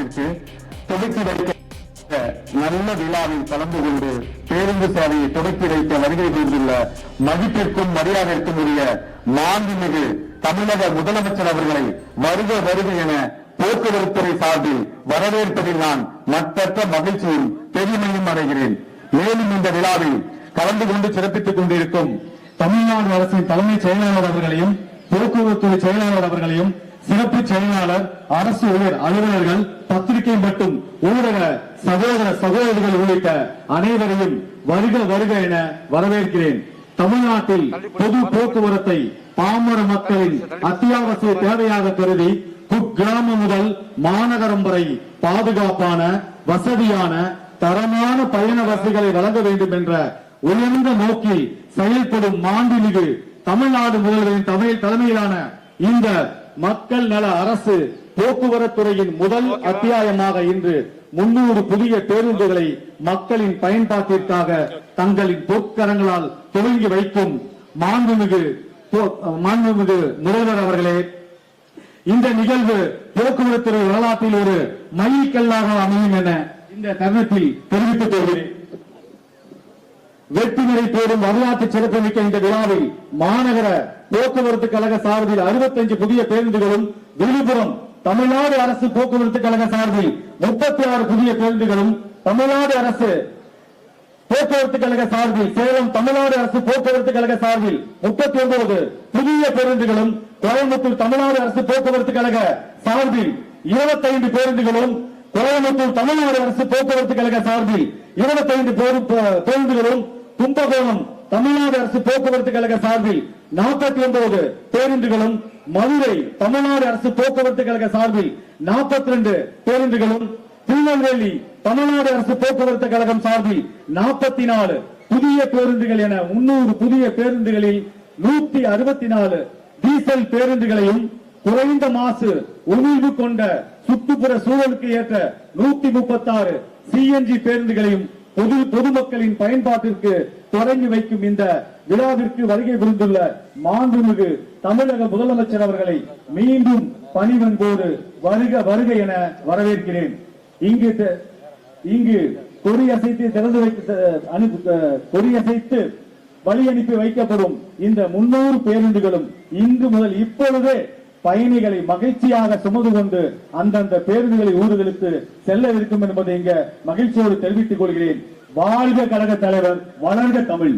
விழாவிற்கு துவக்கி வைக்க நல்ல விழாவில் கலந்து கொண்டு பேருந்து சேவையை துவக்கி வைக்க வருகை புரிந்துள்ள மதிப்பிற்கும் மரியாதைக்கும் உரிய மாண்புமிகு தமிழக முதலமைச்சர் அவர்களை வருக வருக என போக்குவரத்துறை சார்பில் வரவேற்பதில் நான் மற்றற்ற மகிழ்ச்சியும் பெருமையும் அடைகிறேன். மேலும் இந்த விழாவில் கலந்து கொண்டு சிறப்பித்துக் கொண்டிருக்கும் தமிழ்நாடு அரசின் தலைமைச் செயலாளர் அவர்களையும் போக்குவரத்துறை செயலாளர் அவர்களையும் சிறப்பு செயலாளர் அரசு உயர் அலுவலர்கள் பத்திரிகை மற்றும் ஊடக சகோதர சகோதரிகள் உள்ளிட்ட அனைவரையும் வருக வருக என வரவேற்கிறேன். தமிழ்நாட்டில் பொது போக்குவரத்தை பாமர மக்களின் அத்தியாவசிய தேவையாக கருதி குக்கிராமம் முதல் மாநகரம் வரை பாதுகாப்பான வசதியான தரமான பயண வசதிகளை வழங்க வேண்டும் என்ற உயர்ந்த நோக்கில் செயல்படும் மாண்புமிகு தமிழ்நாடு முதல்வரின் தலைமையிலான இந்த மக்கள் நல அரசு போக்குவரத்துறையின் முதல் அத்தியாயமாக இன்று 300 புதிய பேருந்துகளை மக்களின் பயன்பாட்டிற்காக தங்களின் பொற்கரங்களால் துவங்கி வைக்கும் மாண்புமிகு முதல்வர் அவர்களே, இந்த நிகழ்வு போக்குவரத்துறை வரலாற்றில் ஒரு மைல்கல்லாக அமையும் என இந்த தருணத்தில் தெரிவித்துக் கொள்கிறேன். வெற்றி நிலை போடும் வரலாற்று சிறப்புமிக்க இந்த விழாவில் மாநகர போக்குவரத்து கழக சார்பில் 65 புதிய பேருந்துகளும், விழுப்புரம் தமிழ்நாடு அரசு போக்குவரத்து கழக சார்பில் 36 புதிய பேருந்துகளும், தமிழ்நாடு அரசு போக்குவரத்து கழக சார்பில் சேலம் தமிழ்நாடு அரசு போக்குவரத்து கழக சார்பில் 39 புதிய பேருந்துகளும், கோயம்புத்தூர் தமிழ்நாடு அரசு போக்குவரத்து கழக சார்பில் 25 பேருந்துகளும், கோயம்புத்தூர் தமிழ்நாடு அரசு போக்குவரத்து கழக சார்பில் 25 பேருந்துகளும், கும்பகோணம் தமிழ்நாடு அரசு போக்குவரத்து கழக சார்பில் 49 பேருந்துகளும், மதுரை தமிழ்நாடு அரசு போக்குவரத்து கழக சார்பில் 42 பேருந்துகளும், திருநெல்வேலி தமிழ்நாடு அரசு போக்குவரத்து கழகம் சார்பில் 44 புதிய பேருந்துகள் என 300 புதிய பேருந்துகளில் 164 டீசல் பேருந்துகளையும், குறைந்த மாசு உமிழ்வு கொண்ட சுற்றுப்புற சூழலுக்கு ஏற்ற 136 சிஎன்ஜி பேருந்துகளையும் பொதுமக்களின் பயன்பாட்டிற்கு தொடங்கி வைக்கும் இந்த விழாவிற்கு வருகை புரிந்துள்ள மாண்புமிகு தமிழக முதலமைச்சர் அவர்களை மீண்டும் பணிவன்போடு வருக வருக என வரவேற்கிறேன். இங்கு கொடியசைத்து வழி அனுப்பி வைக்கப்படும் இந்த 300 பேருந்துகளும் இன்று முதல் இப்பொழுதே பயணிகளை மகிழ்ச்சியாக சுமந்து கொண்டு அந்தந்த பேருந்துகளை ஊர்களுக்கு செல்லவிருக்கும் என்பதை இங்க மகிழ்ச்சியோடு தெரிவித்துக் கொள்கிறேன். வாழ்க கழக தலைவர், வளர்க தமிழ்.